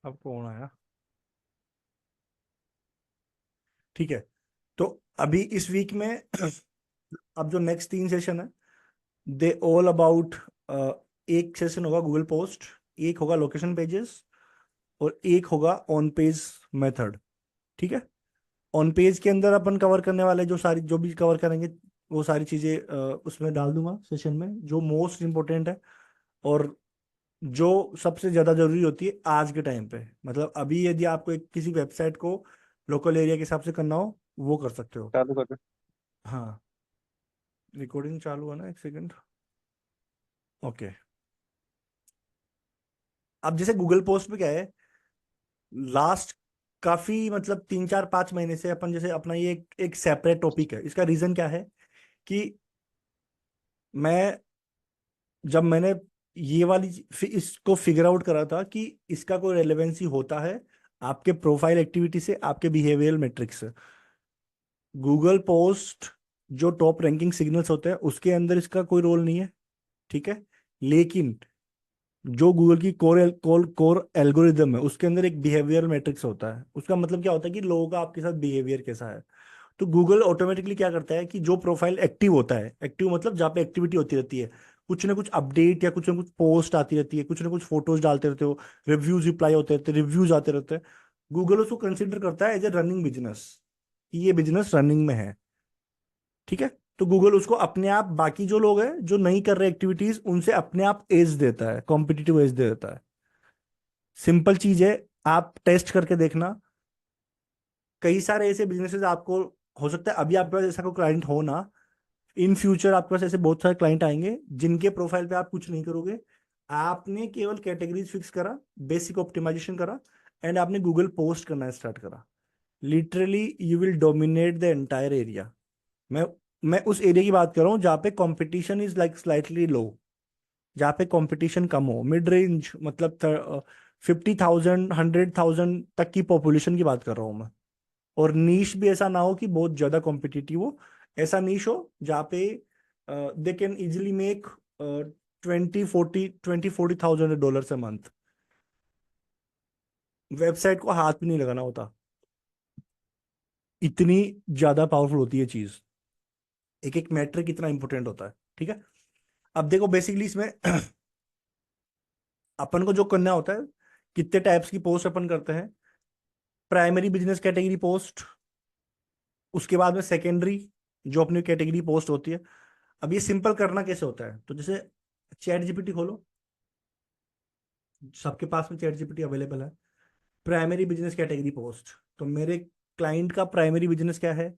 अब कौन आया? ठीक है। तो अभी इस वीक में अब जो नेक्स्ट 3 सेशन है, दे ऑल अबाउट, एक सेशन होगा गूगल पोस्ट, एक होगा लोकेशन पेजेस, और एक होगा ऑन पेज मेथड। ठीक है। ऑन पेज के अंदर अपन कवर करने वाले जो सारी जो भी कवर करेंगे, वो सारी चीजें उसमें डाल दूंगा सेशन में, जो मोस्ट इंपॉर्टेंट है और जो सबसे ज्यादा जरूरी होती है आज के टाइम पे। मतलब अभी यदि आपको किसी वेबसाइट को लोकल एरिया के हिसाब से करना हो, वो कर सकते हो। चालू कर। हाँ, रिकॉर्डिंग चालू है ना, एक सेकंड। ओके। अब जैसे गूगल पोस्ट पे क्या है, लास्ट काफी मतलब 3 4 5 महीने से अपन जैसे अपना ये एक सेपरेट टॉपिक है। इसका रीजन क्या है कि मैं जब मैंने ये वाली इसको फिगर आउट करा था कि इसका कोई रेलेवेंसी होता है आपके प्रोफाइल एक्टिविटी से, आपके बिहेवियरल मेट्रिक्स से। गूगल पोस्ट जो टॉप रैंकिंग सिग्नल्स होते हैं उसके अंदर इसका कोई रोल नहीं है। ठीक है। लेकिन जो गूगल की कोर कोर कोर एल्गोरिदम है उसके अंदर एक बिहेवियर मैट्रिक्स होता है। उसका मतलब क्या होता है कि लोगों का आपके साथ बिहेवियर कैसा है। तो गूगल ऑटोमेटिकली क्या करता है कि जो प्रोफाइल एक्टिव होता है, एक्टिव मतलब जहाँ पे एक्टिविटी होती रहती है, कुछ ना कुछ अपडेट या कुछ ना कुछ पोस्ट आती रहती है, कुछ ना कुछ फोटोज डालते रहते हो, रिव्यूज रिप्लाई होते रहते हैं, रिव्यूज आते रहते हैं, गूगल उसको कंसिडर करता है एज ए रनिंग बिजनेस, कि ये बिजनेस रनिंग में है। ठीक है। तो गूगल उसको अपने आप बाकी जो लोग हैं जो नहीं कर रहे एक्टिविटीज उनसे अपने आप एज देता है, कॉम्पिटिटिव एज दे देता है। सिंपल चीज है, आप टेस्ट करके देखना। कई सारे ऐसे बिजनेसेस आपको, हो सकता है अभी आपके पास ऐसा कोई क्लाइंट हो ना, इन फ्यूचर आपके पास ऐसे बहुत सारे क्लाइंट आएंगे जिनके प्रोफाइल पे आप कुछ नहीं करोगे। आपने केवल कैटेगरीज फिक्स करा, बेसिक ऑप्टिमाइजेशन करा, एंड आपने गूगल पोस्ट करना स्टार्ट करा, literally you will dominate the entire area. मैं मैं उस एरिया की बात कर रहा हूँ जहाँ पे कंपटीशन इज लाइक स्लाइटली लो, जहाँ पे कंपटीशन कम हो, मिड रेंज मतलब 50,000 100,000 तक की पॉपुलेशन की बात कर रहा हूँ मैं। और नीश भी ऐसा ना हो कि बहुत ज्यादा कॉम्पिटिटिव हो, ऐसा नीश हो जहाँ पे they can easily make 20 40 20 40 thousand dollar month. Website को हाथ भी नहीं लगाना होता, इतनी ज्यादा पावरफुल होती है चीज। एक एक मैट्रिक इतना इंपॉर्टेंट होता है। ठीक है। अब देखो बेसिकली इसमें अपन को जो करना होता है, कितने टाइप्स की पोस्ट अपन करते हैं। प्राइमरी बिजनेस कैटेगरी पोस्ट, उसके बाद में सेकेंडरी जो अपनी कैटेगरी पोस्ट होती है। अब ये सिंपल करना कैसे होता है, तो जैसे चैट जीपीटी खोलो, सबके पास में चैट जीपीटी अवेलेबल है। प्राइमरी बिजनेस कैटेगरी पोस्ट, तो मेरे क्लाइंट का प्राइमरी बिजनेस क्या है,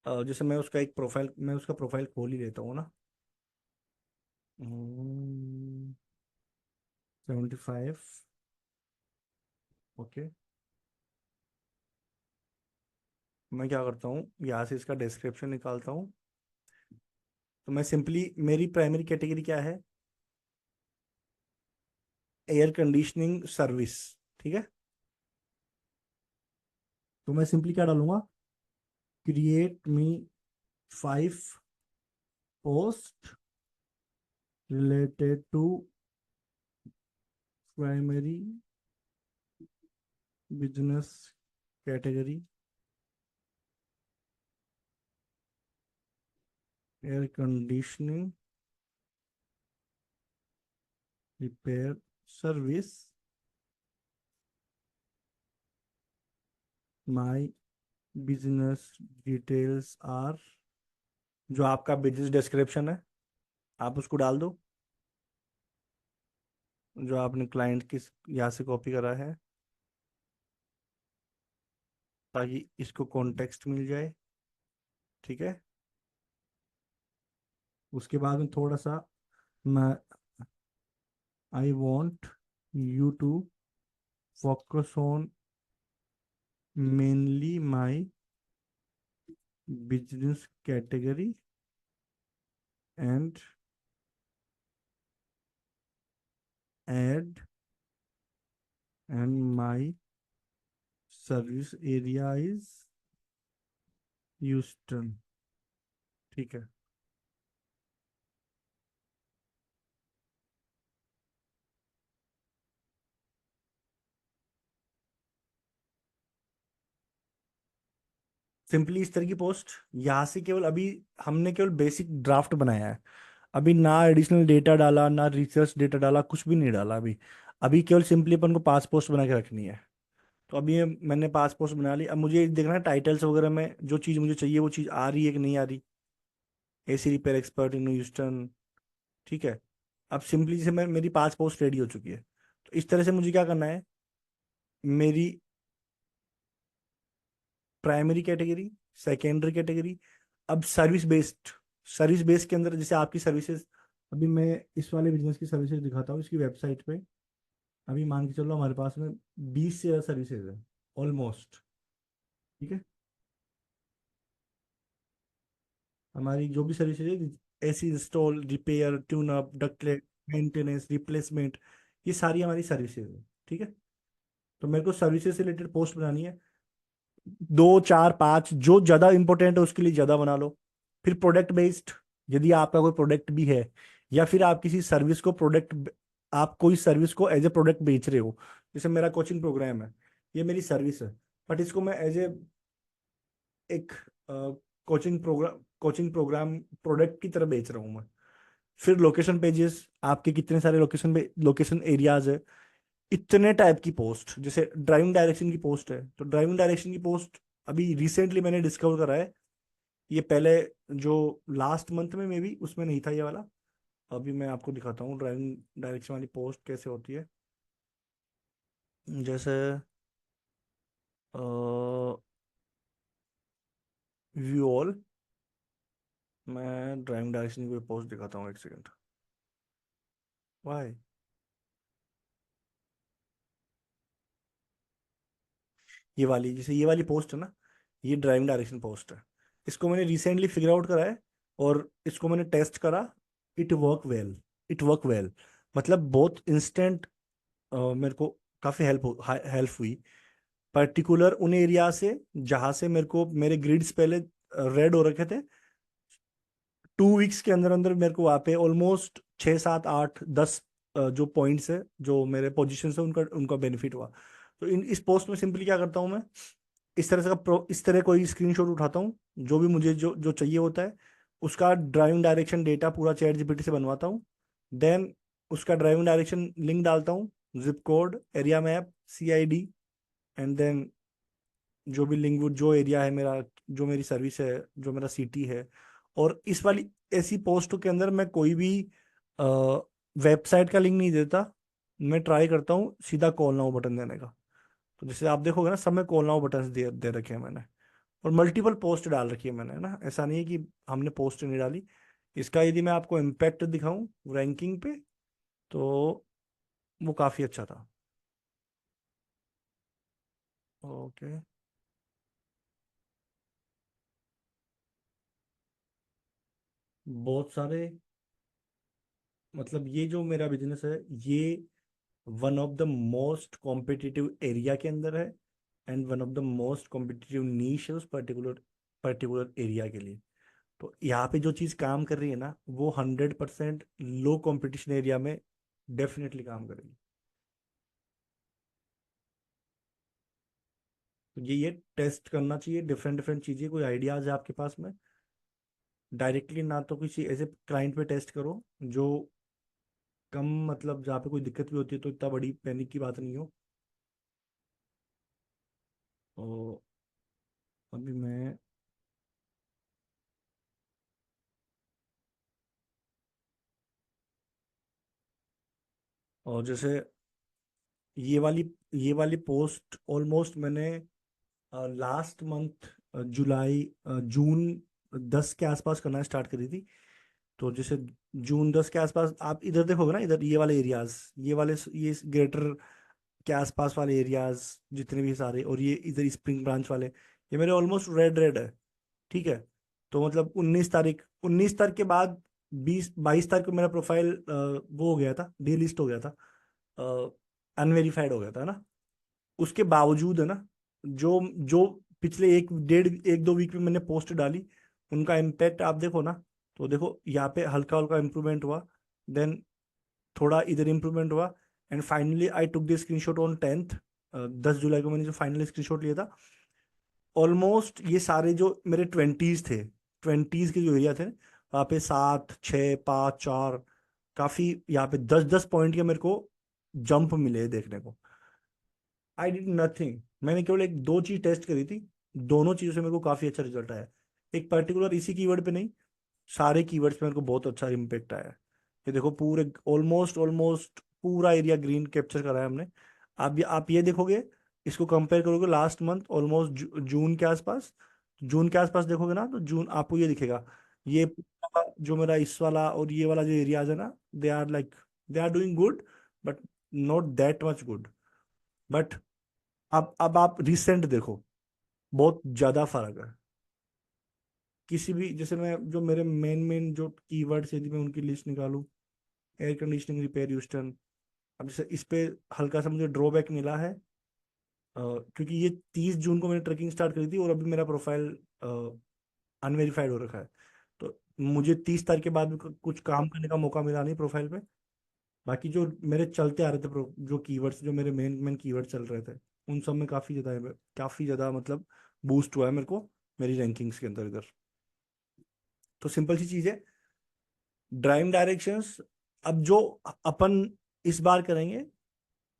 जैसे मैं उसका प्रोफाइल खोल ही लेता हूँ ना। 75। ओके। मैं क्या करता हूँ, यहाँ से इसका डिस्क्रिप्शन निकालता हूँ। तो मैं सिंपली, मेरी प्राइमरी कैटेगरी क्या है, एयर कंडीशनिंग सर्विस। ठीक है। तो मैं सिंपली क्या डालूंगा, create me 5 post related to primary business category, air conditioning repair service, my business details are, जो आपका बिजनेस डिस्क्रिप्शन है आप उसको डाल दो, जो आपने क्लाइंट की यहाँ से कॉपी करा है, ताकि इसको कॉन्टेक्स्ट मिल जाए। ठीक है। उसके बाद में थोड़ा सा, मैं I want you to focus on mainly my business category and add and my service area is Houston. ठीक है। सिंपली इस तरह की पोस्ट यहाँ से केवल अभी हमने केवल बेसिक ड्राफ्ट बनाया है। अभी ना एडिशनल डेटा डाला, ना रिसर्च डेटा डाला, कुछ भी नहीं डाला अभी। अभी केवल सिंपली अपन को 5 पोस्ट बना के रखनी है। तो अभी मैंने 5 पोस्ट बना ली। अब मुझे ये देखना है टाइटल्स वगैरह में जो चीज़ मुझे चाहिए वो चीज़ आ रही है कि नहीं आ रही। AC repair expert in Houston, ठीक है। अब सिंपली से मैं मेरी 5 पोस्ट रेडी हो चुकी है। तो इस तरह से मुझे क्या करना है, मेरी प्राइमरी कैटेगरी, सेकेंडरी कैटेगरी, अब सर्विस बेस्ड। सर्विस बेस्ड के अंदर जैसे आपकी सर्विसेज, अभी मैं इस वाले बिजनेस की सर्विसेज दिखाता हूँ इसकी वेबसाइट पे। अभी मान के चलो हमारे पास में 20 से ज़्यादा सर्विसेज है ऑलमोस्ट, ठीक है। हमारी जो भी सर्विसेज है, AC install, repair, tune up, डक्टलेट, मेंटेनेंस, रिप्लेसमेंट, ये सारी हमारी सर्विसेज है, ठीक है। तो मेरे को सर्विसेज से रिलेटेड पोस्ट बनानी है, 2 4 5, जो ज़्यादा इंपॉर्टेंट है उसके लिए ज़्यादा बना लो। फिर प्रोडक्ट बेस्ड, यदि आपका कोई प्रोडक्ट भी है या फिर आप किसी सर्विस को प्रोडक्ट, आप कोई सर्विस को एज ए प्रोडक्ट बेच रहे हो। जैसे मेरा कोचिंग प्रोग्राम है, ये मेरी सर्विस है, बट इसको मैं एज ए एक कोचिंग प्रोग्राम प्रोडक्ट की तरह बेच रहा हूँ मैं। फिर लोकेशन पेजेस, आपके कितने सारे लोकेशन पे लोकेशन एरियाज है, इतने टाइप की पोस्ट। जैसे ड्राइविंग डायरेक्शन की पोस्ट है, तो ड्राइविंग डायरेक्शन की पोस्ट अभी रिसेंटली मैंने डिस्कवर करा है। ये पहले जो लास्ट मंथ में मे बी उसमें नहीं था ये वाला। अभी मैं आपको दिखाता हूँ ड्राइविंग डायरेक्शन वाली पोस्ट कैसे होती है। जैसे व्यू ऑल, मैं ड्राइविंग डायरेक्शन की कोई पोस्ट दिखाता हूँ, एक सेकंड। वाई, ये वाली, जैसे ये वाली पोस्ट है ना, ये ड्राइविंग डायरेक्शन पोस्ट है। इसको मैंने रिसेंटली फिगर आउट करा है और इसको मैंने टेस्ट करा। It work well, it work well, मतलब बहुत इंस्टेंट। मेरे को काफ़ी हेल्प हुई, पर्टिकुलर उन एरिया से जहाँ से मेरे को मेरे ग्रिड्स पहले रेड हो रखे थे। 2 वीक्स के अंदर अंदर मेरे को वहाँ पे ऑलमोस्ट 6 7 8 10 जो पॉइंट्स है, जो मेरे पोजीशन है, उनका उनका बेनिफिट हुआ। तो इस पोस्ट में सिंपली क्या करता हूँ मैं, इस तरह से इस तरह कोई स्क्रीनशॉट उठाता हूँ, जो भी मुझे जो जो चाहिए होता है, उसका ड्राइविंग डायरेक्शन डेटा पूरा चैट जीपीटी से बनवाता हूँ। देन उसका ड्राइविंग डायरेक्शन लिंक डालता हूँ, zip code, area map, CID, and then जो भी लिंक, जो एरिया है मेरा, जो मेरी सर्विस है, जो मेरा सिटी है। और इस वाली ऐसी पोस्टों के अंदर मैं कोई भी वेबसाइट का लिंक नहीं देता। मैं ट्राई करता हूँ सीधा कॉल नाउ बटन देने का। तो जैसे आप देखोगे ना, सब में कॉल नाउ बटन दे रखे हैं मैंने। और मल्टीपल पोस्ट डाल रखी है मैंने, है ना, ऐसा नहीं है कि हमने पोस्ट नहीं डाली। इसका यदि मैं आपको इम्पैक्ट दिखाऊं रैंकिंग पे, तो वो काफ़ी अच्छा था। ओके, बहुत सारे, मतलब ये जो मेरा बिजनेस है, ये one of the most competitive area के अंदर है, and one of the most competitive niche है उस पर्टिकुलर पर्टिकुलर एरिया के लिए। तो यहाँ पे जो चीज़ काम कर रही है ना, वो 100% लो कंपटीशन एरिया में डेफिनेटली काम करेगी। तो ये टेस्ट करना चाहिए, डिफरेंट डिफरेंट चीज़ें, कोई आइडियाज है आपके पास में, डायरेक्टली ना तो किसी ऐसे क्लाइंट पे टेस्ट करो जो कम, मतलब जहाँ पे कोई दिक्कत भी होती है तो इतना बड़ी पैनिक की बात नहीं हो। तो अभी मैं, और जैसे ये वाली ये वाली पोस्ट ऑलमोस्ट मैंने लास्ट मंथ जुलाई जून 10 के आसपास करना स्टार्ट करी थी। तो जैसे जून 10 के आसपास आप इधर देखोगे ना, इधर ये वाले एरियाज, ये वाले ये ग्रेटर के आसपास वाले एरियाज जितने भी सारे, और ये इधर स्प्रिंग ब्रांच वाले, ये मेरे ऑलमोस्ट रेड रेड है, ठीक है। तो मतलब 19 तारीख के बाद 20 22 तारीख को मेरा प्रोफाइल वो हो गया था, डिलिस्ट हो गया था, अनवेरीफाइड हो गया था ना। उसके बावजूद है ना, जो जो पिछले 1 2 वीक में मैंने पोस्ट डाली, उनका इम्पैक्ट आप देखो ना। तो देखो यहाँ पे हल्का हल्का इम्प्रूवमेंट हुआ, देन थोड़ा इधर इम्प्रूवमेंट हुआ, and finally I took the screenshot on 10th। 10 जुलाई को मैंने जो फाइनल स्क्रीनशॉट लिया था, ऑलमोस्ट ये सारे जो मेरे ट्वेंटीज थे, ट्वेंटीज के जो एरिया थे, वहाँ पे 7, 6, 5, 4, काफी यहाँ पे 10-10 पॉइंट के मेरे को जंप मिले देखने को। आई डिड नथिंग, मैंने केवल एक दो चीज टेस्ट करी थी, दोनों चीजों से मेरे को काफी अच्छा रिजल्ट आया। एक पर्टिकुलर इसी कीवर्ड पे नहीं, सारे कीवर्ड्स पे मेरे को बहुत अच्छा इम्पेक्ट आया। ये देखो पूरे ऑलमोस्ट ऑलमोस्ट पूरा एरिया ग्रीन कैप्चर करा है हमने। आप ये देखोगे, इसको कंपेयर करोगे लास्ट मंथ ऑलमोस्ट जून के आसपास, जून के आसपास देखोगे ना, तो जून आपको ये दिखेगा। ये पूरा जो मेरा इस वाला और ये वाला जो एरियाज है ना, they are doing good, but not that much good. But अब आप रिसेंट देखो, बहुत ज्यादा फर्क है। किसी भी, जैसे मैं जो मेरे मेन मेन जो कीवर्ड्स यदि मैं उनकी लिस्ट निकालूं, एयर कंडीशनिंग रिपेयर ह्यूस्टन, अब जैसे इस पे हल्का सा मुझे ड्रॉबैक मिला है, क्योंकि ये 30 जून को मैंने ट्रैकिंग स्टार्ट करी थी और अभी मेरा प्रोफाइल अनवेरीफाइड हो रखा है। तो मुझे 30 तारीख के बाद भी कुछ काम करने का मौका मिला नहीं प्रोफाइल पे। बाकी जो मेरे चलते आ रहे थे जो कीवर्ड्स, जो मेरे मेन मेन कीवर्ड चल रहे थे, उन सब में काफी ज्यादा मतलब बूस्ट हुआ है मेरे को मेरी रैंकिंग्स के अंदर इधर। तो सिंपल सी चीज है, ड्राइविंग डायरेक्शंस। अब जो अपन इस बार करेंगे,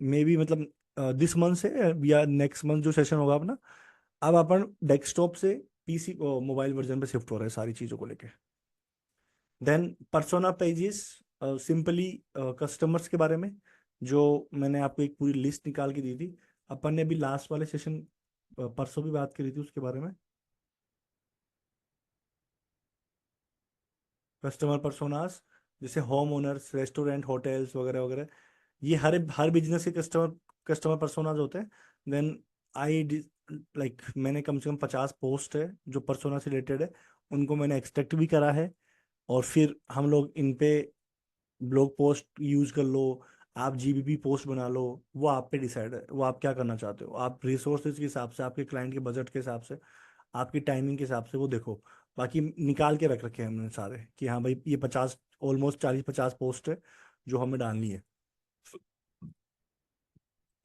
मे बी मतलब दिस मंथ से या नेक्स्ट मंथ जो सेशन होगा अपना, अब अपन डेस्कटॉप से पीसी मोबाइल वर्जन पे शिफ्ट हो रहे हैं सारी चीजों को लेके। Then persona pages, simply customers के बारे में, जो मैंने आपको एक पूरी लिस्ट निकाल के दी थी। अपन ने भी लास्ट वाले सेशन परसों भी बात करी थी उसके बारे में, कस्टमर पर्सोनास, जैसे होम ओनर्स, रेस्टोरेंट, होटल्स वगैरह वगैरह, ये हर बिजनेस के कस्टमर कस्टमर पर्सोनाज होते हैं। देन आई लाइक मैंने कम से कम 50 पोस्ट है जो पर्सोना से रिलेटेड है, उनको मैंने एक्सट्रैक्ट भी करा है। और फिर हम लोग इन पे ब्लॉग पोस्ट यूज कर लो, आप जीबीपी पोस्ट बना लो, वो आप पे डिसाइड है, वो आप क्या करना चाहते हो। आप रिसोर्सेज के हिसाब से, आपके क्लाइंट के बजट के हिसाब से, आपकी टाइमिंग के हिसाब से वो देखो। बाकी निकाल के रख रखे हैं हमने सारे कि हाँ भाई ये 50, ऑलमोस्ट 40-50 पोस्ट है जो हमें डालनी है।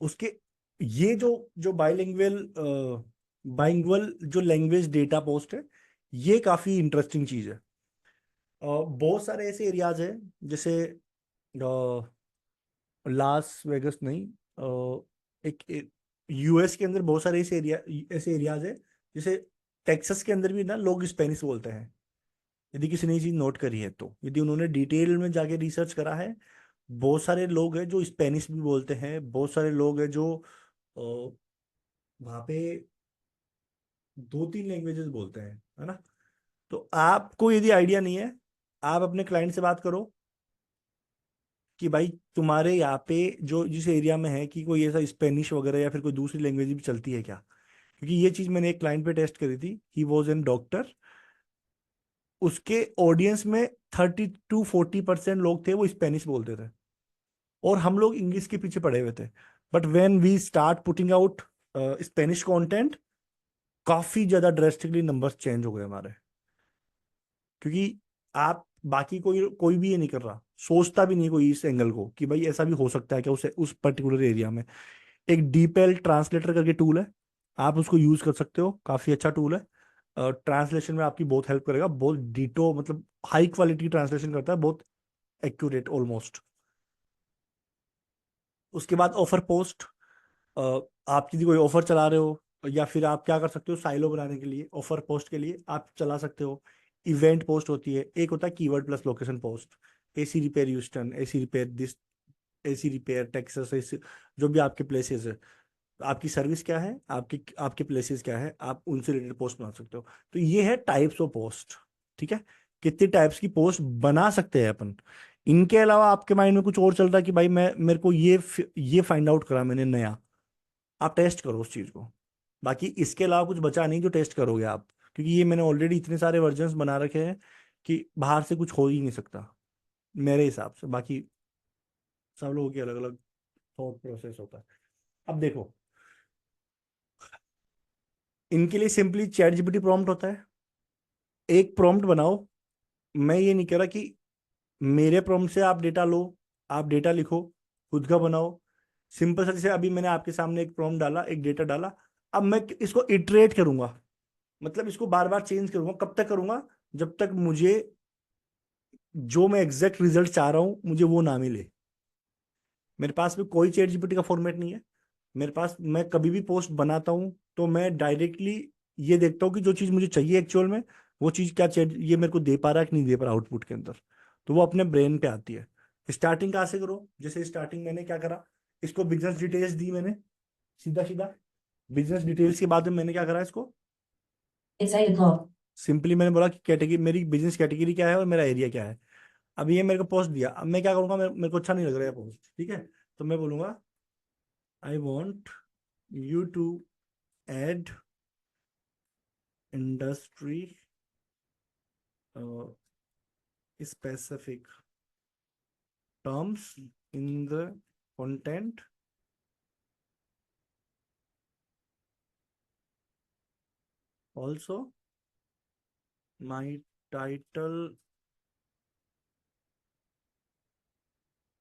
उसके ये जो बाइलिंगुअल बाइंगुअल जो लैंग्वेज डेटा पोस्ट है, ये काफी इंटरेस्टिंग चीज है। बहुत सारे ऐसे एरियाज हैं, जैसे लास वेगस नहीं, एक यूएस के अंदर बहुत सारे ऐसे एरियाज है, जैसे टेक्सास के अंदर भी ना लोग स्पेनिश बोलते हैं। यदि किसी ने ये चीज नोट करी है, तो यदि उन्होंने डिटेल में जाके रिसर्च करा है, बहुत सारे लोग हैं जो स्पेनिश भी बोलते हैं, बहुत सारे लोग हैं जो वहाँ पे 2-3 लैंग्वेजेस बोलते हैं, है ना। तो आपको यदि आइडिया नहीं है, आप अपने क्लाइंट से बात करो कि भाई तुम्हारे यहाँ पे जो जिस एरिया में है कि कोई ऐसा स्पेनिश वगैरह या फिर कोई दूसरी लैंग्वेज भी चलती है क्या। क्योंकि ये चीज मैंने एक क्लाइंट पे टेस्ट करी थी, ही वॉज एन डॉक्टर, उसके ऑडियंस में 30-40% लोग थे वो स्पेनिश बोलते थे, और हम लोग इंग्लिश के पीछे पड़े हुए थे। But when we start putting out Spanish content, काफी ज्यादा ड्रेस्टिकली नंबर्स चेंज हो गए हमारे। क्योंकि आप बाकी कोई कोई भी ये नहीं कर रहा, सोचता भी नहीं कोई इस एंगल को कि भाई ऐसा भी हो सकता है क्या उस पर्टिकुलर एरिया में। एक डीपेल ट्रांसलेटर करके टूल है, आप उसको यूज कर सकते हो, काफी अच्छा टूल है। ट्रांसलेशन में आपकी बहुत हेल्प करेगा, बहुत डिटो मतलब हाई क्वालिटी ट्रांसलेशन करता है, बहुत एक्यूरेट ऑलमोस्ट। उसके बाद ऑफर पोस्ट, आप यदि कोई ऑफर चला रहे हो, या फिर आप क्या कर सकते हो, साइलो बनाने के लिए ऑफर पोस्ट के लिए आप चला सकते हो। इवेंट पोस्ट होती है, एक होता है keyword plus location post, AC repair Houston, AC repair this, AC repair Texas, AC, जो भी आपके प्लेसेस है, आपकी सर्विस क्या है, आपके आपके प्लेसेस क्या है, आप उनसे रिलेटेड पोस्ट बना सकते हो। तो ये है टाइप्स ऑफ पोस्ट। ठीक है, कितने टाइप्स की पोस्ट बना सकते हैं अपन। इनके अलावा आपके माइंड में कुछ और चल रहा है कि भाई मैं मेरे को ये फाइंड आउट करा मैंने नया, आप टेस्ट करो उस चीज को। बाकी इसके अलावा कुछ बचा नहीं जो टेस्ट करोगे आप, क्योंकि ये मैंने ऑलरेडी इतने सारे वर्जन्स बना रखे हैं कि बाहर से कुछ हो ही नहीं सकता मेरे हिसाब से। बाकी सब लोगों की अलग अलग थॉट प्रोसेस होता है। अब देखो, इनके लिए सिंपली चैट जीपीटी प्रॉम्प्ट होता है, एक प्रॉम्प्ट बनाओ। मैं ये नहीं कह रहा कि मेरे प्रॉम्प्ट से आप डेटा लो, आप डेटा लिखो, खुद का बनाओ। सिंपल सा, जैसे अभी मैंने आपके सामने एक प्रॉम्प्ट डाला, एक डेटा डाला, अब मैं इसको इटरेट करूंगा, मतलब इसको बार बार चेंज करूंगा। कब तक करूंगा? जब तक मुझे जो मैं एग्जैक्ट रिजल्ट चाह रहा हूं मुझे वो ना मिले। मेरे पास में कोई चैट जीपीटी का फॉर्मेट नहीं है। मेरे पास, मैं कभी भी पोस्ट बनाता हूँ तो मैं डायरेक्टली ये देखता हूँ कि जो चीज़ मुझे चाहिए एक्चुअल में, वो चीज़ क्या चैट ये मेरे को दे पा रहा है कि नहीं दे पा रहा आउटपुट के अंदर। तो वो अपने ब्रेन पे आती है। स्टार्टिंग कहाँ से करो? जैसे स्टार्टिंग मैंने क्या करा, इसको बिजनेस डिटेल्स दी मैंने, सीधा सीधा। बिजनेस डिटेल्स के बाद में मैंने क्या करा, इसको सिंपली मैंने बोला कि कैटेगरी, मेरी बिजनेस कैटेगरी क्या है और मेरा एरिया क्या है। अब ये मेरे को पोस्ट दिया, अब मैं क्या करूंगा, मेरे को अच्छा नहीं लग रहा है पोस्ट, ठीक है। तो मैं बोलूंगा I want you to add industry specific terms in the content. Also, my title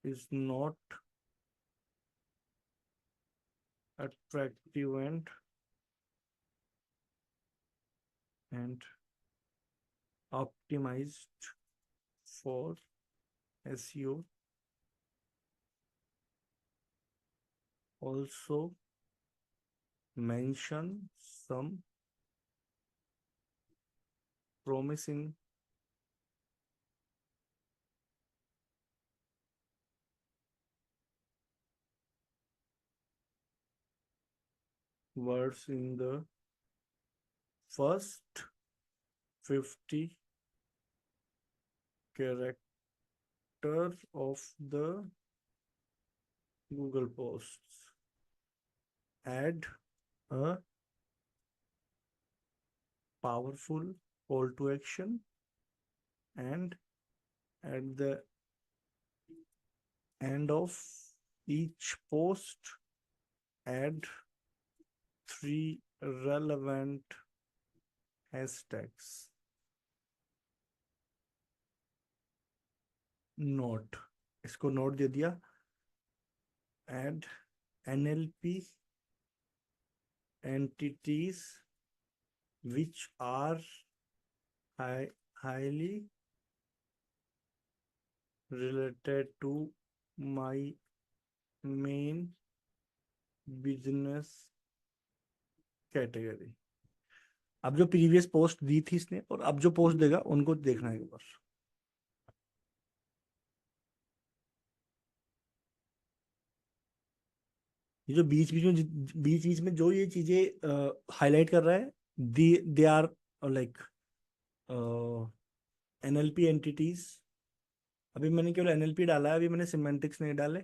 is not attractive and optimized for SEO. Also, mention some promising words in the first 50 characters of the Google posts. Add a powerful call to action, and at the end of each post, add 3 relevant hashtags. Note, इसको note दे दिया। Add NLP entities which are highly related to my main business category। अब जो previous post दी थी इसने और अब जो post देगा उनको देखना है एक बार। ये जो बीच बीच में, बीच बीच में जो ये चीजें हाईलाइट कर रहा है, they are like NLP entities. अभी मैंने केवल एनएलपी डाला है, अभी मैंने सिमेंटिक्स नहीं डाले।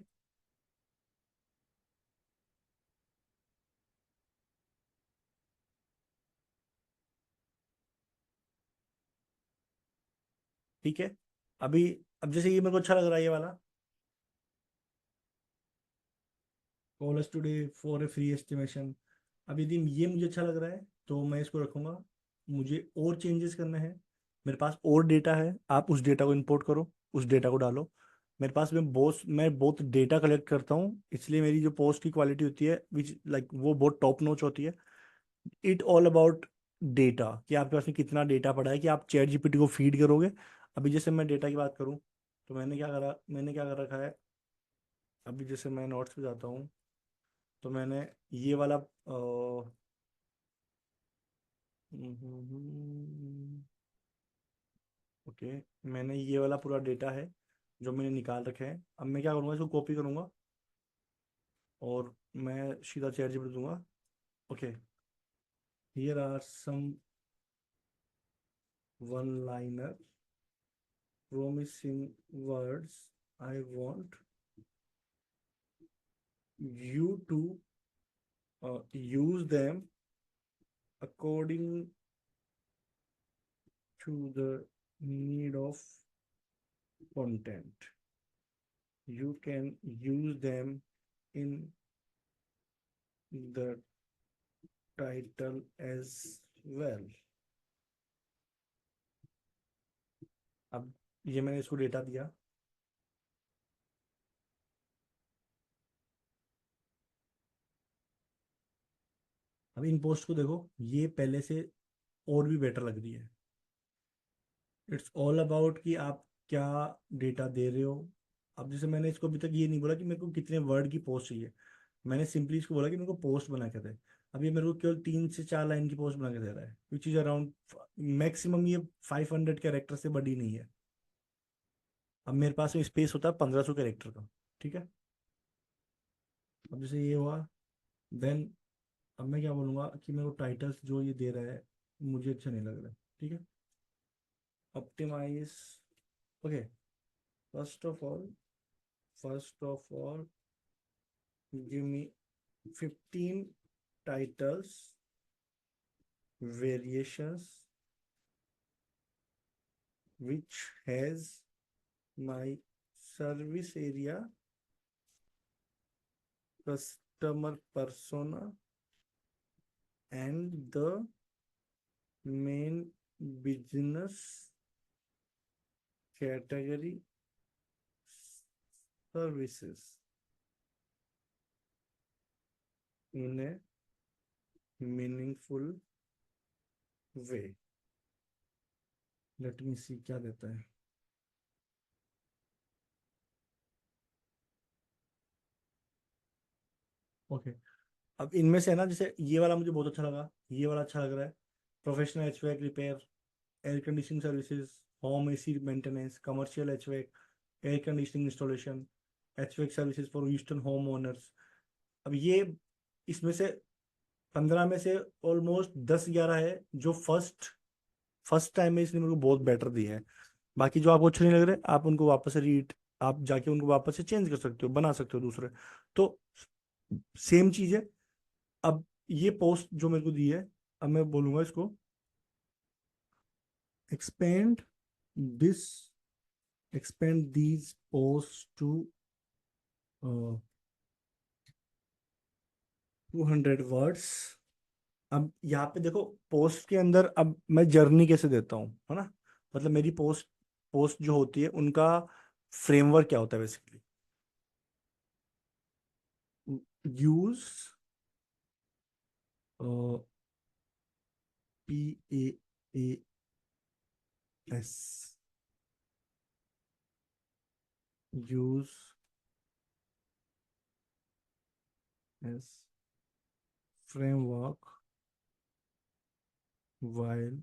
ठीक है। अभी, अब जैसे ये मेरे को अच्छा लग रहा है ये वाला, call us today for a free estimation. अब यदि ये मुझे अच्छा लग रहा है तो मैं इसको रखूंगा। मुझे और चेंजेस करने हैं, मेरे पास और डेटा है, आप उस डेटा को इंपोर्ट करो, उस डेटा को डालो। मेरे पास में बहुत डेटा कलेक्ट करता हूँ, इसलिए मेरी जो पोस्ट की क्वालिटी होती है विच लाइक वो बहुत टॉप नॉच होती है। इट ऑल अबाउट डेटा, कि आपके पास में कितना डेटा पड़ा है कि आप चैट जीपीटी को फीड करोगे। अभी जैसे मैं डेटा की बात करूँ तो मैंने क्या कर रखा है। अभी जैसे मैं नोट्स पे जाता हूँ तो मैंने ये वाला ओके, मैंने ये वाला पूरा डेटा है जो मैंने निकाल रखे हैं। अब मैं क्या करूँगा, इसको कॉपी करूँगा और मैं सीधा चैट जीपीटी दूंगा। Okay, here are some one liner promising words I want you to use them according to the need of content. You can use them in the title as well। अब ये मैंने इसको data दिया। अब इन post को देखो, ये पहले से और भी बेटर लग रही है। इट्स ऑल अबाउट कि आप क्या डेटा दे रहे हो। अब जैसे मैंने इसको अभी तक ये नहीं बोला कि मेरे को कितने वर्ड की पोस्ट चाहिए, मैंने सिंपली इसको बोला कि मेरे को पोस्ट बना के दे। अब ये मेरे को केवल 3 से 4 लाइन की पोस्ट बना के दे रहा है, विच इज अराउंड मैक्सिमम, ये 500 कैरेक्टर से बड़ी नहीं है। अब मेरे पास में स्पेस होता है 1500 कैरेक्टर का, ठीक है। अब जैसे ये हुआ, देन अब मैं क्या बोलूँगा कि मेरे को टाइटल्स जो ये दे रहा है मुझे अच्छा नहीं लग रहा है, ठीक है। Optimise, okay. First of all, first of all give me 15 titles variations which has my service area, customer persona, and the main business category services in a meaningful way. Let me see क्या देता है। Okay अब इनमें से है ना, जैसे ये वाला मुझे बहुत अच्छा लगा, ये वाला अच्छा लग रहा है। Professional HVAC repair, air conditioning services, home AC maintenance, commercial HVAC, air conditioning installation, HVAC services for eastern home owners. अब ये इसमें से 15 में से ऑलमोस्ट 10-11 है जो फर्स्ट फर्स्ट टाइम में इसने मेरे को बहुत बेटर दिए हैं। बाकी जो आपको अच्छे नहीं लग रहे, आप उनको वापस से रीड, आप जाके उनको वापस से चेंज कर सकते हो, बना सकते हो दूसरे। तो सेम चीज है। अब ये पोस्ट जो मेरे को दी है, अब मैं बोलूंगा इसको expand this, expand these posts to 200 words। अब यहाँ पे देखो पोस्ट के अंदर अब मैं जर्नी कैसे देता हूँ, है ना। मतलब मेरी पोस्ट पोस्ट जो होती है उनका फ्रेमवर्क क्या होता है basically. Use PAAS, use S framework while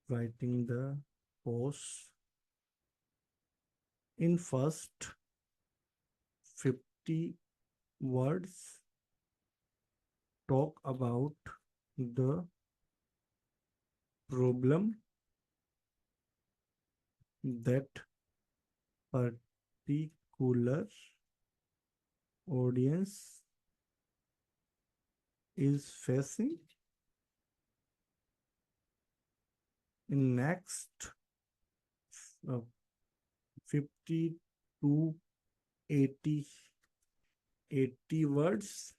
writing the post in first 50 words, talk about the problem that particular audience is facing. In next 50 to 80 words,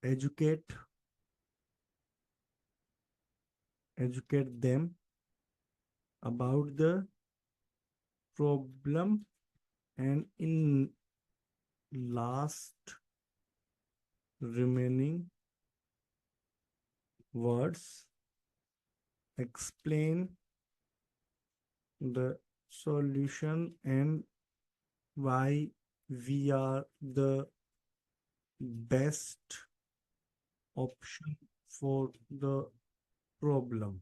educate them about the problem, and in last remaining words, explain the solution and why we are the best option for the problem।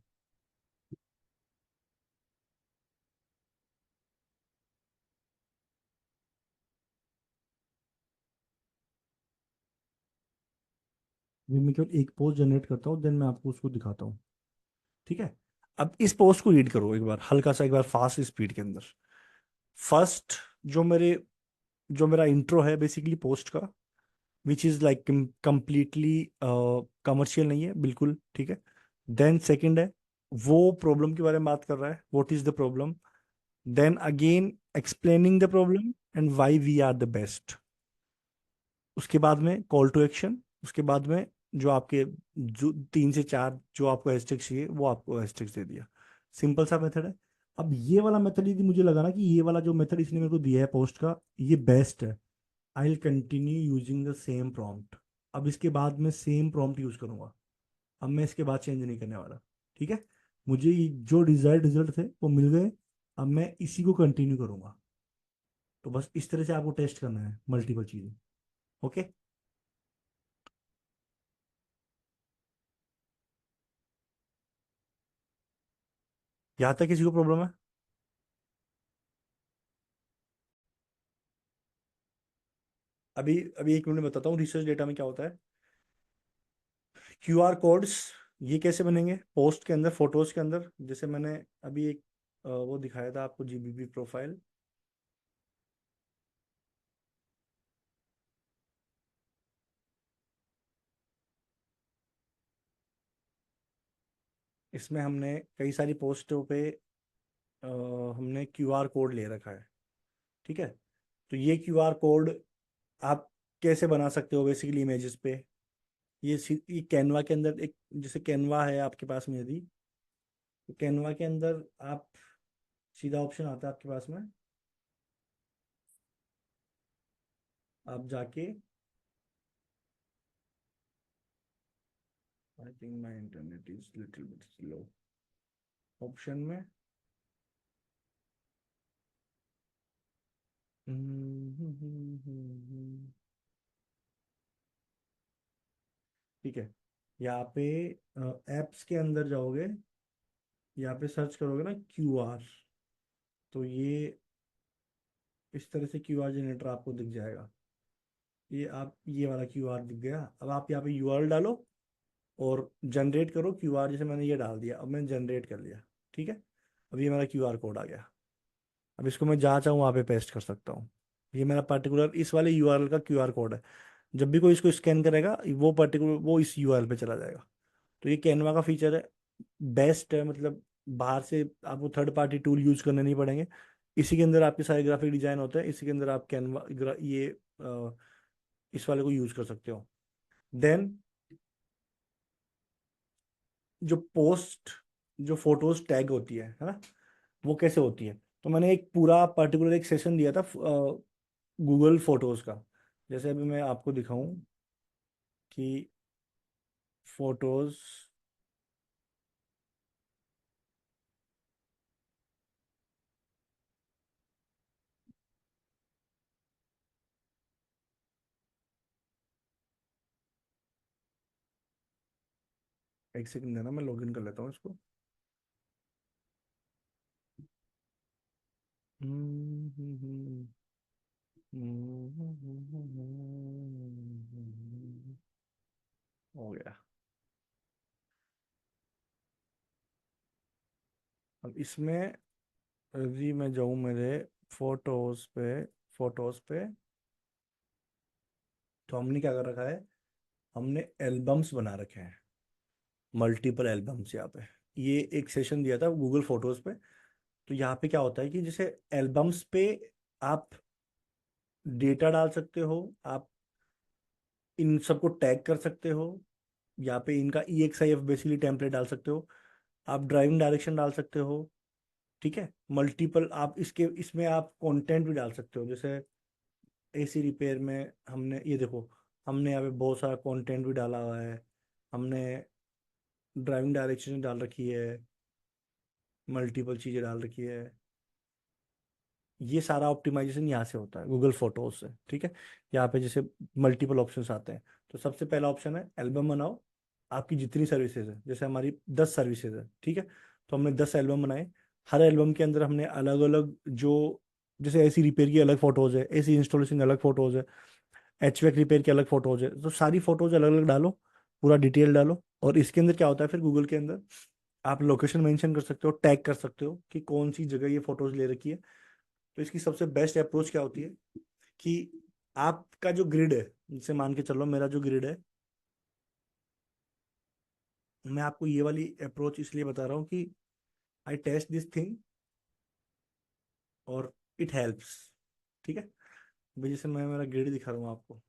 ये मैं केवल एक post generate करता हूँ, then मैं आपको उसको दिखाता हूँ, ठीक है। अब इस पोस्ट को रीड करो एक बार, हल्का सा एक बार फास्ट स्पीड के अंदर। फर्स्ट जो मेरा इंट्रो है बेसिकली पोस्ट का, which is like completely commercial नहीं है बिल्कुल, ठीक है। देन सेकंड है, वो प्रॉब्लम के बारे में बात कर रहा है, what is the problem. Then again explaining the problem and why we are the best. उसके बाद में कॉल टू एक्शन, उसके बाद में जो आपके जो 3 से 4 जो आपको हैशटैग चाहिए वो आपको हैशटैग दे दिया। सिंपल सा मेथड है। अब ये वाला मेथड यदि मुझे लगा ना कि ये वाला जो मेथड इसने मेरे को दिया है पोस्ट का, ये बेस्ट है, I will continue using the same prompt. अब इसके बाद मैं सेम प्रॉम्प्ट यूज करूंगा। अब मैं इसके बाद चेंज नहीं करने वाला। ठीक है। मुझे जो डिजायर्ड रिजल्ट थे वो मिल गए। अब मैं इसी को कंटिन्यू करूंगा। तो बस इस तरह से आपको टेस्ट करना है मल्टीपल चीजें। ओके। यहाँ तक किसी को प्रॉब्लम है? अभी अभी एक मिनट में बताता हूँ रिसर्च डेटा में क्या होता है। क्यूआर कोड्स ये कैसे बनेंगे पोस्ट के अंदर, फोटोज के अंदर, जैसे मैंने अभी एक वो दिखाया था आपको, जीबीबी प्रोफाइल। इसमें हमने कई सारी पोस्टों पे हमने क्यूआर कोड ले रखा है। ठीक है। तो ये क्यूआर कोड आप कैसे बना सकते हो बेसिकली इमेजेस पे। ये कैनवा के अंदर एक, जैसे कैनवा है आपके पास में यदि, तो कैनवा के अंदर आप सीधा ऑप्शन आता है आपके पास में, आप जाके, I think my internet is little bit slow, option में ठीक है, यहाँ पे एप्स के अंदर जाओगे, यहाँ पे सर्च करोगे ना क्यूआर, तो ये इस तरह से क्यूआर जनरेटर आपको दिख जाएगा। ये वाला क्यूआर दिख गया। अब आप यहाँ पे यूआरएल डालो और जनरेट करो क्यूआर, जैसे मैंने ये डाल दिया, अब मैंने जनरेट कर लिया। ठीक है। अब ये मेरा क्यूआर कोड आ गया। अब इसको मैं जहाँ चाहूँ वहाँ पे पेस्ट कर सकता हूँ। ये मेरा पर्टिकुलर इस वाले यूआरएल का क्यूआर कोड है। जब भी कोई इसको स्कैन करेगा वो पर्टिकुलर वो इस यूआरएल पे चला जाएगा। तो ये कैनवा का फीचर है, बेस्ट है। मतलब बाहर से आपको थर्ड पार्टी टूल यूज करने नहीं पड़ेंगे। इसी के अंदर आपके सारे ग्राफिक डिजाइन होते हैं, इसी के अंदर आप कैनवा ये इस वाले को यूज कर सकते हो। देन जो पोस्ट, जो फोटोज टैग होती है ना, वो कैसे होती है। तो मैंने एक पूरा पर्टिकुलर एक सेशन दिया था गूगल फोटोज का। जैसे अभी मैं आपको दिखाऊं कि फोटोज, एक सेकंड देना, मैं लॉगिन कर लेता हूँ इसको। हम्म, हम्म, हम्म, हो गया। अब इसमें यदि मैं जाऊं मेरे फोटोज पे, फोटोज पे, तो हमने क्या कर रखा है, हमने एल्बम्स बना रखे हैं, मल्टीपल एल्बम्स यहाँ पे। ये एक सेशन दिया था गूगल फोटोज पे। तो यहाँ पे क्या होता है कि जैसे एल्बम्स पे आप डेटा डाल सकते हो, आप इन सबको टैग कर सकते हो, यहाँ पे इनका EXIF बेसिकली टेम्पलेट डाल सकते हो, आप ड्राइविंग डायरेक्शन डाल सकते हो। ठीक है। मल्टीपल आप इसके इसमें आप कंटेंट भी डाल सकते हो, जैसे AC रिपेयर में हमने ये देखो, हमने यहाँ पे बहुत सारा कंटेंट भी डाला हुआ है। हमने ड्राइविंग डायरेक्शन डाल रखी है, मल्टीपल चीज़ें डाल रखी है। ये सारा ऑप्टिमाइजेशन यहाँ से होता है गूगल फोटोज से। ठीक है। यहाँ पे जैसे मल्टीपल ऑप्शंस आते हैं। तो सबसे पहला ऑप्शन है एल्बम बनाओ। आपकी जितनी सर्विसेज है, जैसे हमारी 10 सर्विसेज है, ठीक है, तो हमने 10 एल्बम बनाए। हर एल्बम के अंदर हमने अलग अलग जो, जैसे AC रिपेयर की अलग फोटोज है, AC इंस्टॉलेशन की अलग फोटोज है, HVAC रिपेयर की अलग फोटोज है, तो सारी फोटोज अलग अलग डालो, पूरा डिटेल डालो। और इसके अंदर क्या होता है फिर गूगल के अंदर, आप लोकेशन मेंशन कर सकते हो, टैग कर सकते हो कि कौन सी जगह ये फोटोज ले रखी है। तो इसकी सबसे बेस्ट अप्रोच क्या होती है कि आपका जो ग्रिड है, जैसे मान के चलो मेरा जो ग्रिड है, मैं आपको ये वाली अप्रोच इसलिए बता रहा हूँ कि आई टेस्ट दिस थिंग और इट हेल्प्स। ठीक है। भाई जैसे मैं मेरा ग्रिड दिखा रहा हूँ आपको।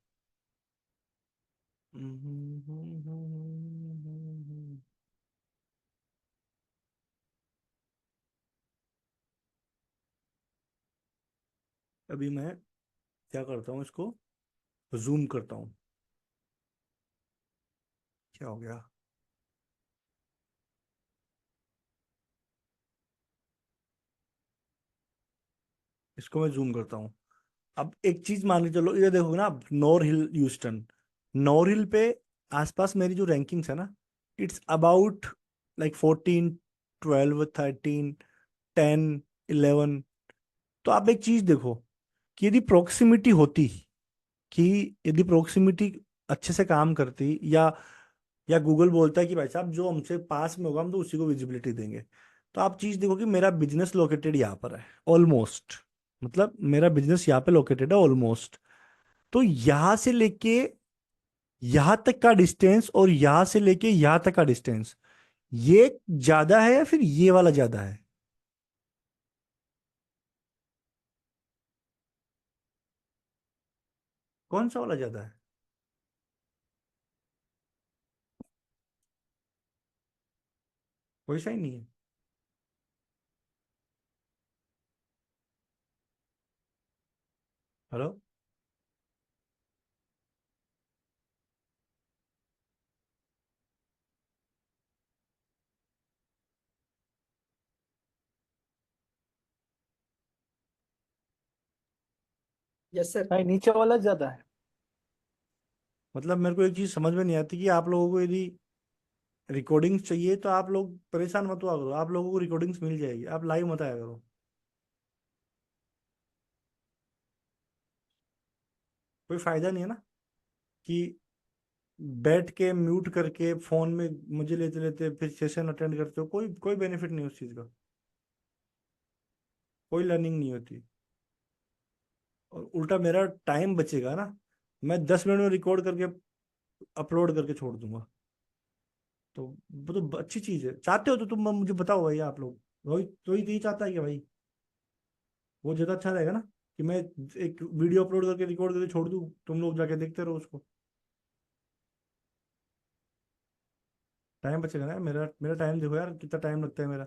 अभी मैं क्या करता हूँ इसको, जूम करता हूँ। क्या हो गया? इसको मैं जूम करता हूँ। अब एक चीज मान के चलो, ये देखो ना, नोर हिल ह्यूस्टन, नोर हिल पे आसपास मेरी जो रैंकिंग्स है ना, इट्स अबाउट लाइक 14, 12, 13, 10, 11। तो आप एक चीज देखो कि यदि प्रोक्सिमिटी होती, कि यदि प्रोक्सिमिटी अच्छे से काम करती, या गूगल बोलता है कि भाई साहब जो हमसे पास में होगा हम तो उसी को विजिबिलिटी देंगे। तो आप चीज देखो कि मेरा बिजनेस लोकेटेड यहाँ पर है ऑलमोस्ट, मतलब मेरा बिजनेस यहाँ पे लोकेटेड है ऑलमोस्ट। तो यहाँ से लेके यहाँ तक का डिस्टेंस और यहाँ से लेके यहाँ तक का डिस्टेंस, ये ज्यादा है या फिर ये वाला ज्यादा है? कौन सा वाला ज्यादा है? कोई सा ही नहीं है। हेलो? यस सर, नहीं नीचे वाला ज्यादा है। मतलब मेरे को एक चीज समझ में नहीं आती कि आप लोगों को यदि रिकॉर्डिंग्स चाहिए तो आप लोग परेशान मत हुआ करो, आप लोगों को रिकॉर्डिंग्स मिल जाएगी, आप लाइव मत आया करो। कोई फायदा नहीं है ना कि बैठ के म्यूट करके फोन में मुझे लेते लेते फिर सेशन अटेंड करते हो, कोई कोई बेनिफिट नहीं है उस चीज का। कोई लर्निंग नहीं होती। और उल्टा मेरा टाइम बचेगा ना, मैं 10 मिनट में रिकॉर्ड करके अपलोड करके छोड़ दूंगा। तो वो तो अच्छी चीज है, चाहते हो तो तुम मुझे बताओ भाई, आप लोग, रोहित रोहित यही चाहता है कि भाई वो ज्यादा अच्छा रहेगा ना, कि मैं एक वीडियो अपलोड करके रिकॉर्ड करके छोड़ दूं, तुम लोग जाके देखते रहो उसको। टाइम बचेगा ना मेरा मेरा टाइम देखो यार कितना टाइम लगता है मेरा।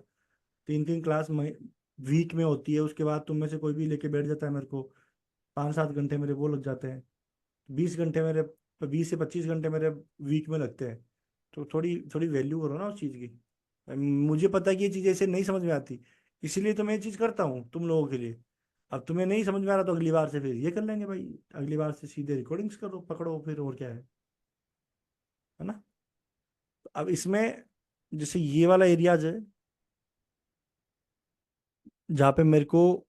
3 3 क्लास वीक में होती है, उसके बाद तुम में से कोई भी लेके बैठ जाता है मेरे को, 5 7 घंटे मेरे वो लग जाते हैं। 20 घंटे मेरे, 20 से 25 घंटे मेरे वीक में लगते हैं। तो थोड़ी थोड़ी वैल्यू करो ना उस चीज़ की। मुझे पता है कि ये चीज़ ऐसे नहीं समझ में आती, इसीलिए तो मैं ये चीज़ करता हूँ तुम लोगों के लिए। अब तुम्हें नहीं समझ में आ रहा तो अगली बार से फिर ये कर लेंगे भाई, अगली बार से सीधे रिकॉर्डिंग्स करो, पकड़ो फिर, और क्या है ना? तो अब इसमें जैसे ये वाला एरियाज है जहाँ पे मेरे को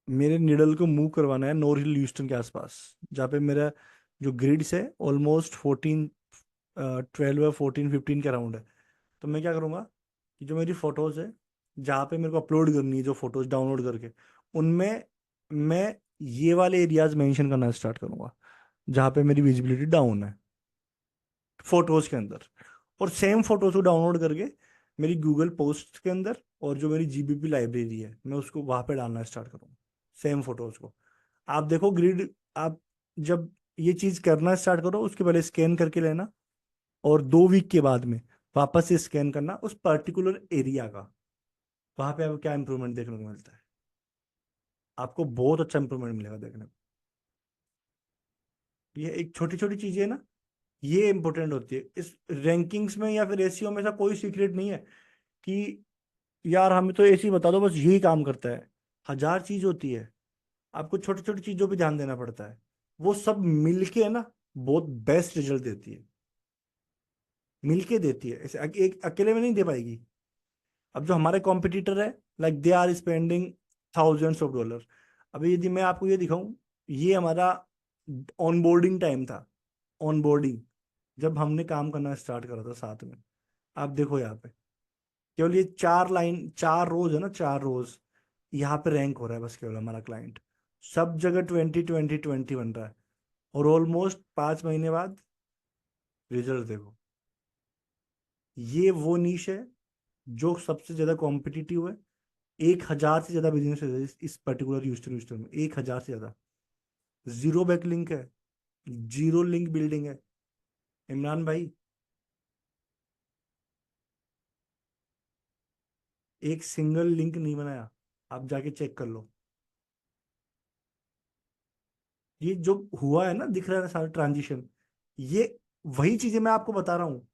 मेरे निडल को मूव करवाना है, नोर हिल ह्यूस्टन के आसपास, जहाँ पे मेरा जो ग्रिड्स है ऑलमोस्ट 12 या 14 15 के अराउंड है। तो मैं क्या करूँगा कि जो मेरी फोटोज है, जहाँ पे मेरे को अपलोड करनी है जो फोटोज डाउनलोड करके, उनमें मैं ये वाले एरियाज मेंशन करना स्टार्ट करूंगा जहाँ पे मेरी विजिबिलिटी डाउन है फोटोज के अंदर। और सेम फोटोज को डाउनलोड करके मेरी गूगल पोस्ट के अंदर, और जो मेरी जीबीपी लाइब्रेरी है मैं उसको वहां पे डालना स्टार्ट करूंगा, सेम फोटोज को। आप देखो ग्रिड, आप जब ये चीज करना स्टार्ट करो उसके पहले स्कैन करके लेना, और 2 वीक के बाद में वापस से स्कैन करना उस पर्टिकुलर एरिया का। वहां पे आपको क्या इंप्रूवमेंट देखने को मिलता है, आपको बहुत अच्छा इंप्रूवमेंट मिलेगा देखने को। ये एक छोटी छोटी चीजें है ना, ये इंपॉर्टेंट होती है इस रैंकिंग्स में या फिर एसईओ में। ऐसा कोई सीक्रेट नहीं है कि यार हमें तो ऐसे ही बता दो बस यही काम करता है। हजार चीज होती है, आपको छोटी छोटी चीजों पे ध्यान देना पड़ता है। वो सब मिलके है ना बहुत बेस्ट रिजल्ट देती है, मिलके देती है, ऐसे एक अकेले में नहीं दे पाएगी। अब जो हमारे कॉम्पिटिटर है, like they are spending $1000s। अभी यदि मैं आपको ये दिखाऊं, ये हमारा ऑनबोर्डिंग टाइम था, ऑनबोर्डिंग, जब हमने काम करना स्टार्ट करा था साथ में। आप देखो यहाँ पे केवल ये 4 लाइन 4 रोज है ना, 4 रोज यहाँ पे रैंक हो रहा है बस केवल हमारा क्लाइंट। सब जगह 20 20 20 बन रहा है, और ऑलमोस्ट 5 महीने बाद रिजल्ट देखो। ये वो नीश है जो सबसे ज्यादा कॉम्पिटिटिव है। 1,000 से ज्यादा बिजनेस है इस पर्टिकुलर ह्यूस्टन ह्यूस्टन में, 1,000 से ज्यादा। जीरो बैकलिंक है, जीरो लिंक बिल्डिंग है। इमरान भाई, एक सिंगल लिंक नहीं बनाया, आप जाके चेक कर लो। ये जो हुआ है ना, दिख रहा है सारा ट्रांजिशन, ये वही चीजें मैं आपको बता रहा हूँ।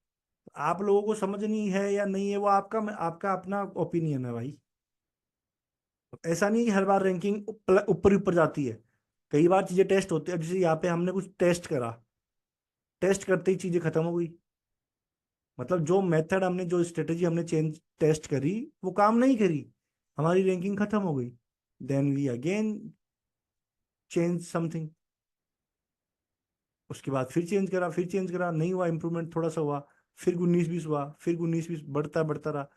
आप लोगों को समझ नहीं है या नहीं है, वो आपका आपका अपना ओपिनियन है भाई। ऐसा नहीं है कि हर बार रैंकिंग ऊपर ही ऊपर जाती है। कई बार चीजें टेस्ट होती है। अब जैसे यहाँ पे हमने कुछ टेस्ट करा, टेस्ट करते ही चीजें खत्म हो गई। मतलब जो मेथड हमने, जो स्ट्रेटेजी हमने चेंज टेस्ट करी, वो काम नहीं करी, हमारी रैंकिंग खत्म हो गई। Then we again change something. उसके बाद फिर चेंज करा, फिर चेंज करा, नहीं हुआ इम्प्रूवमेंट, थोड़ा सा हुआ, फिर 19-20 हुआ, फिर 19-20 बढ़ता बढ़ता रहा।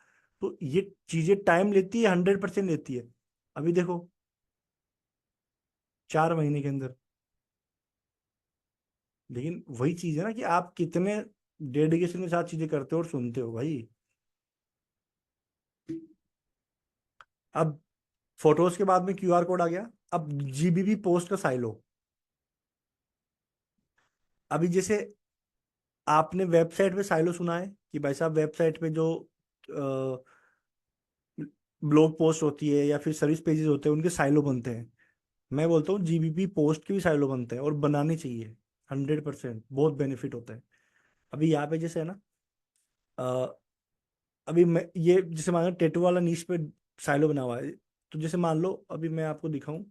तो ये चीजें टाइम लेती है, 100% लेती है। अभी देखो, 4 महीने के अंदर। लेकिन वही चीज है ना कि आप कितने डेडिकेशन के साथ चीजें करते हो और सुनते हो भाई। अब फोटोज के बाद में क्यूआर कोड आ गया। अब जीबीबी पोस्ट का साइलो। अभी जैसे आपने वेबसाइट पे साइलो सुना है कि भाई साहब, वेबसाइट पे जो ब्लॉग पोस्ट होती है या फिर सर्विस पेजेस होते हैं, उनके साइलो बनते हैं। मैं बोलता हूँ जीबीपी पोस्ट के भी साइलो बनते हैं, और बनाने चाहिए। 100% बहुत बेनिफिट होता है। अभी यहाँ पे जैसे है ना, अ, अभी मैं ये जैसे मान लो टेटू वाला नीश पे साइलो बना हुआ है। तो जैसे मान लो अभी मैं आपको दिखाऊं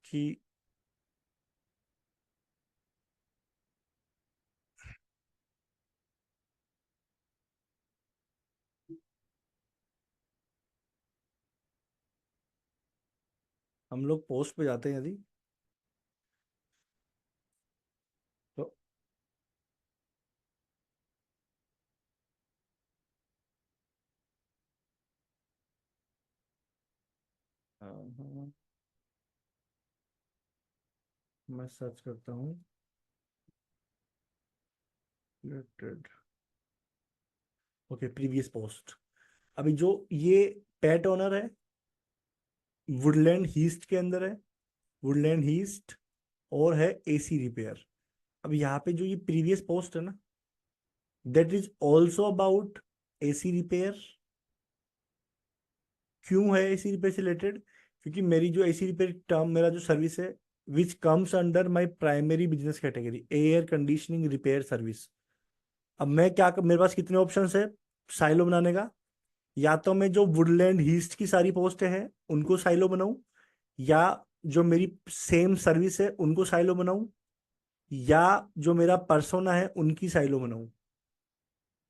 कि हम लोग पोस्ट पे जाते हैं यदि, तो हाँ, मैं सर्च करता हूँ रिलेटेड। Okay, previous post. अभी जो ये पेट ओनर है, वुडलैंड हीस्ट के अंदर है, वुडलैंड हीस्ट, और है एसी रिपेयर। अब यहाँ पे जो ये प्रीवियस पोस्ट है ना, that is also about AC repair. क्यों है एसी रिपेयर से रिलेटेड? क्योंकि मेरी जो एसी रिपेयर टर्म, मेरा जो सर्विस है, which comes under my primary business category, air conditioning repair service. अब मैं क्या मेरे पास कितने ऑप्शंस है साइलो बनाने का? या तो मैं जो वुडलैंड हीस्ट की सारी पोस्टें हैं उनको साइलो बनाऊं, या जो मेरी सेम सर्विस है उनको साइलो बनाऊं, या जो मेरा पर्सोना है उनकी साइलो बनाऊं।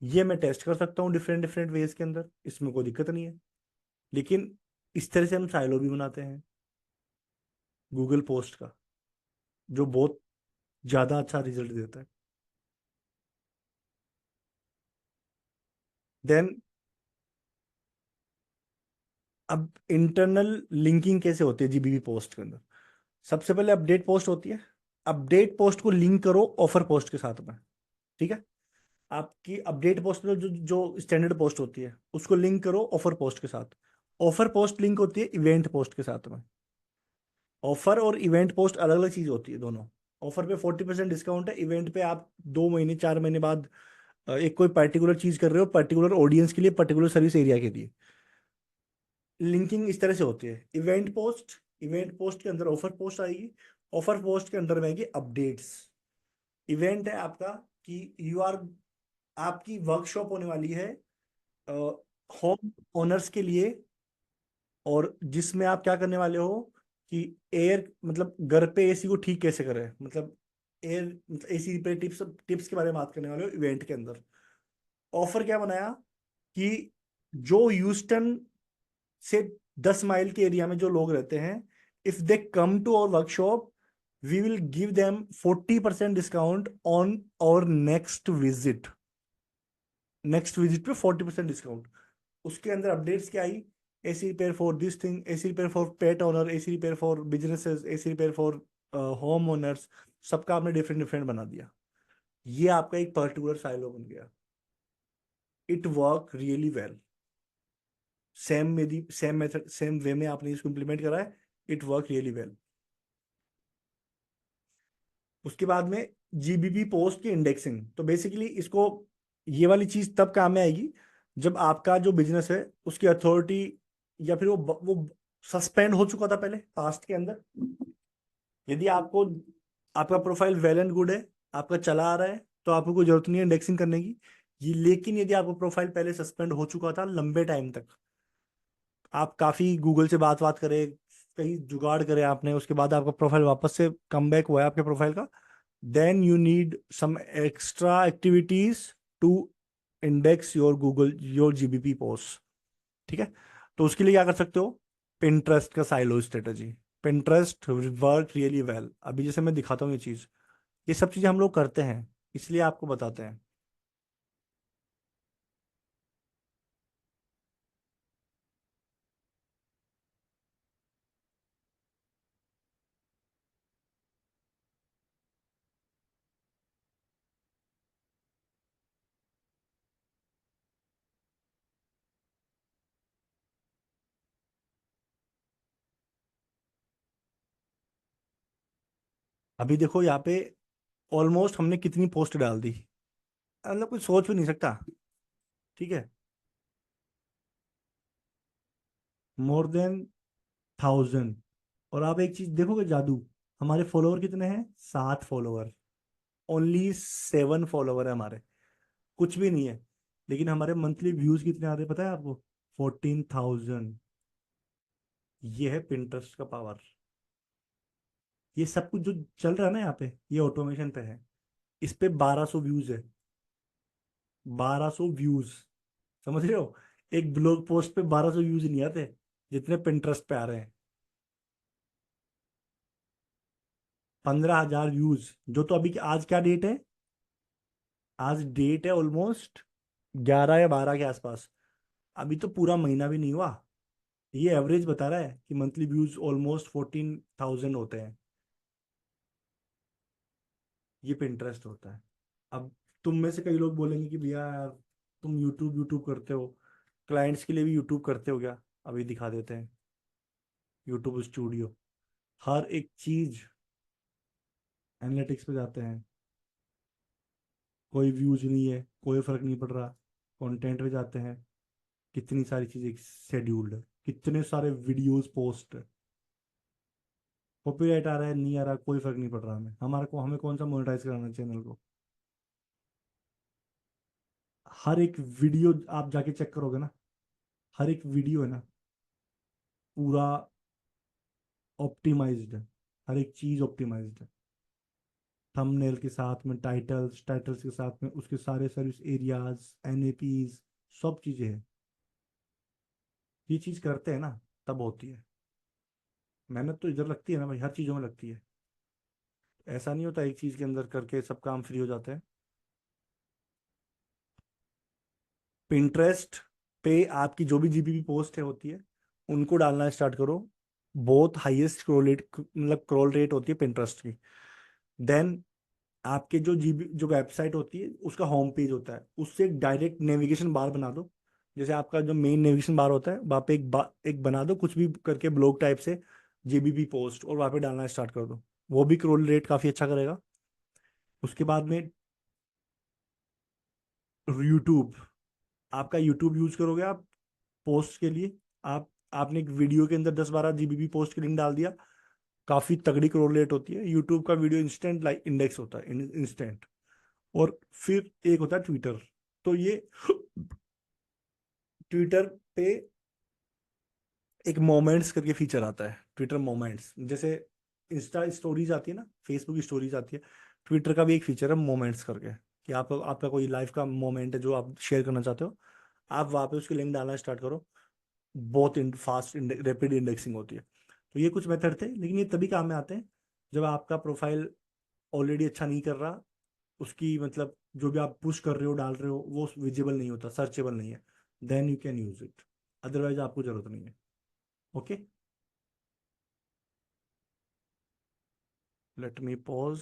ये मैं टेस्ट कर सकता हूँ डिफरेंट डिफरेंट वेज के अंदर, इसमें कोई दिक्कत नहीं है। लेकिन इस तरह से हम साइलो भी बनाते हैं गूगल पोस्ट का, जो बहुत ज्यादा अच्छा रिजल्ट देता है। देन अब इंटरनल लिंकिंग कैसे होती है जीबीबी पोस्ट के अंदर? सबसे पहले अपडेट पोस्ट होती है। अपडेट पोस्ट को लिंक करो ऑफर पोस्ट के साथ में। ठीक है? आपकी अपडेट पोस्ट में जो जो स्टैंडर्ड पोस्ट होती है, उसको लिंक करो ऑफर पोस्ट के साथ। ऑफर पोस्ट लिंक होती है इवेंट पोस्ट के साथ में। ऑफर और इवेंट पोस्ट अलग अलग चीज होती है दोनों। ऑफर पे 40% डिस्काउंट है, इवेंट पे आप 2 महीने 4 महीने बाद एक कोई पर्टिकुलर चीज कर रहे हो, पर्टिकुलर ऑडियंस के लिए, पर्टिकुलर सर्विस एरिया के लिए। लिंकिंग इस तरह से होती है। इवेंट पोस्ट के अंदर ऑफर पोस्ट आएगी, ऑफर पोस्ट के अंदर में आएगी अपडेट्स। इवेंट है आपका कि यू आर, आपकी वर्कशॉप होने वाली है होम ओनर्स के लिए, और जिसमें आप क्या करने वाले हो कि एयर, मतलब घर पे एसी को ठीक कैसे करें, मतलब air AC repair tips tips के बारे में बात करने वाले हो इवेंट के अंदर। ऑफर क्या बनाया कि जो ह्यूस्टन से 10 माइल के एरिया में जो लोग रहते हैं, if they come to our workshop, we will give them 40% discount on our next visit पे 40% डिस्काउंट। उसके अंदर अपडेट्स क्या आई? AC repair for this thing, AC repair for pet owner, AC repair for businesses, AC repair for home owners. सबका आपने different different बना दिया। ये आपका एक पर्टिकुलर साइलो बन गया। It work really well. Same method same way में आपने इसको इम्प्लीमेंट करा है। It work really well. उसके बाद में जीबीपी पोस्ट की इंडेक्सिंग, तो बेसिकली इसको, ये वाली चीज तब काम में आएगी जब आपका जो बिजनेस है उसकी अथॉरिटी, या फिर वो सस्पेंड हो चुका था पहले पास्ट के अंदर। यदि आपको आपका प्रोफाइल वेल एंड गुड है, आपका चला आ रहा है, तो आपको कोई जरूरत नहीं है इंडेक्सिंग करने की। ये लेकिन यदि आपका प्रोफाइल पहले सस्पेंड हो चुका था लंबे टाइम तक, आप काफी गूगल से बात करें, कहीं जुगाड़ करे आपने, उसके बाद आपका प्रोफाइल वापस से कम बैक हुआ है आपके प्रोफाइल का, then you need some extra activities to index your Google your GBP post. ठीक है, तो उसके लिए क्या कर सकते हो? पिंटरेस्ट का silo strategy. Pinterest work really well. अभी जैसे मैं दिखाता हूँ ये चीज, ये सब चीजें हम लोग करते हैं, इसलिए आपको बताते हैं। अभी देखो यहाँ पे ऑलमोस्ट हमने कितनी पोस्ट डाल दी, मतलब कुछ सोच भी नहीं सकता। ठीक है, मोर देन 1000। और आप एक चीज देखोगे जादू, हमारे फॉलोवर कितने हैं? 7 फॉलोवर। ओनली 7 फॉलोवर है हमारे, कुछ भी नहीं है। लेकिन हमारे मंथली व्यूज कितने आ रहे हैं पता है आपको? 14,000। ये है पिंटरेस्ट का पावर। ये सब कुछ जो चल रहा है ना यहाँ पे, ये ऑटोमेशन पे है। इस पे 1200 व्यूज है। 1200 व्यूज, समझ रहे हो? एक ब्लॉग पोस्ट पे 1200 व्यूज नहीं आते जितने पिंटरेस्ट पे आ रहे हैं। 15,000 व्यूज, जो तो अभी आज क्या डेट है? आज डेट है ऑलमोस्ट 11 या 12 के आसपास। अभी तो पूरा महीना भी नहीं हुआ। ये एवरेज बता रहा है कि मंथली व्यूज ऑलमोस्ट 14,000 होते हैं। ये पिंटरेस्ट होता है। अब तुम में से कई लोग बोलेंगे कि भैया यार, तुम यूट्यूब यूट्यूब करते हो, क्लाइंट्स के लिए भी यूट्यूब करते हो क्या? अभी दिखा देते हैं। यूट्यूब स्टूडियो, हर एक चीज एनालिटिक्स पे जाते हैं। कोई व्यूज नहीं है, कोई फर्क नहीं पड़ रहा। कंटेंट पे जाते हैं, कितनी सारी चीजें शेड्यूल्ड है, कितने सारे वीडियोस पोस्ट। कॉपीराइट आ रहा है नहीं आ रहा, कोई फर्क नहीं पड़ रहा हमें। हमारे को हमें कौन सा मोनेटाइज कराना है चैनल को? हर एक वीडियो आप जाके चेक करोगे ना, हर एक वीडियो है ना, पूरा ऑप्टिमाइज्ड है। हर एक चीज ऑप्टिमाइज्ड है। थंबनेल के साथ में टाइटल्स, टाइटल्स के साथ में उसके सारे सर्विस एरियाज, एनएपीज, सब चीजें हैं। ये चीज करते हैं ना, तब होती है। मेहनत तो इधर लगती है ना भाई, हर चीजों में लगती है। ऐसा नहीं होता एक चीज के अंदर करके सब काम फ्री हो जाते हैं। पिंटरेस्ट पे आपकी जो भी जीबीपी पोस्ट है होती है, उनको डालना स्टार्ट करो। बहुत हाईएस्ट क्रोल रेट, मतलब क्रोल रेट होती है पिंटरेस्ट की। देन आपके जो जीबी जो वेबसाइट होती है उसका होम पेज होता है, उससे एक डायरेक्ट नेविगेशन बार बना दो। जैसे आपका जो मेन नेविगेशन बार होता है वहाँ पे एक बना दो, कुछ भी करके ब्लॉग टाइप से जीबीपी पोस्ट, और वहाँ पे डालना स्टार्ट कर दो। वो भी क्रोल रेट काफी अच्छा करेगा। उसके बाद में यूट्यूब, आपका यूट्यूब यूज करोगे आप पोस्ट के लिए। आप आपने एक वीडियो के अंदर 10-12 जीबीपी पोस्ट की लिंक डाल दिया, काफी तगड़ी क्रोल रेट होती है। यूट्यूब का वीडियो इंस्टेंट लाइक इंडेक्स होता है, इंस्टेंट। और फिर एक होता है ट्विटर। तो ये ट्विटर पे एक मोमेंट्स करके फीचर आता है, ट्विटर मोमेंट्स। जैसे इंस्टा स्टोरीज आती है ना, फेसबुक स्टोरीज आती है, ट्विटर का भी एक फीचर है मोमेंट्स करके, कि आपका कोई लाइफ का मोमेंट है जो आप शेयर करना चाहते हो, आप वहाँ पे उसकी लिंक डालना स्टार्ट करो। बहुत फास्ट रैपिड इंडेक्सिंग होती है। तो ये कुछ मेथड थे, लेकिन ये तभी काम में आते हैं जब आपका प्रोफाइल ऑलरेडी अच्छा नहीं कर रहा, उसकी मतलब जो भी आप पुश कर रहे हो डाल रहे हो वो विजिबल नहीं होता, सर्चेबल नहीं है। Then you can use it, otherwise आपको जरूरत नहीं है। Okay, let me pause.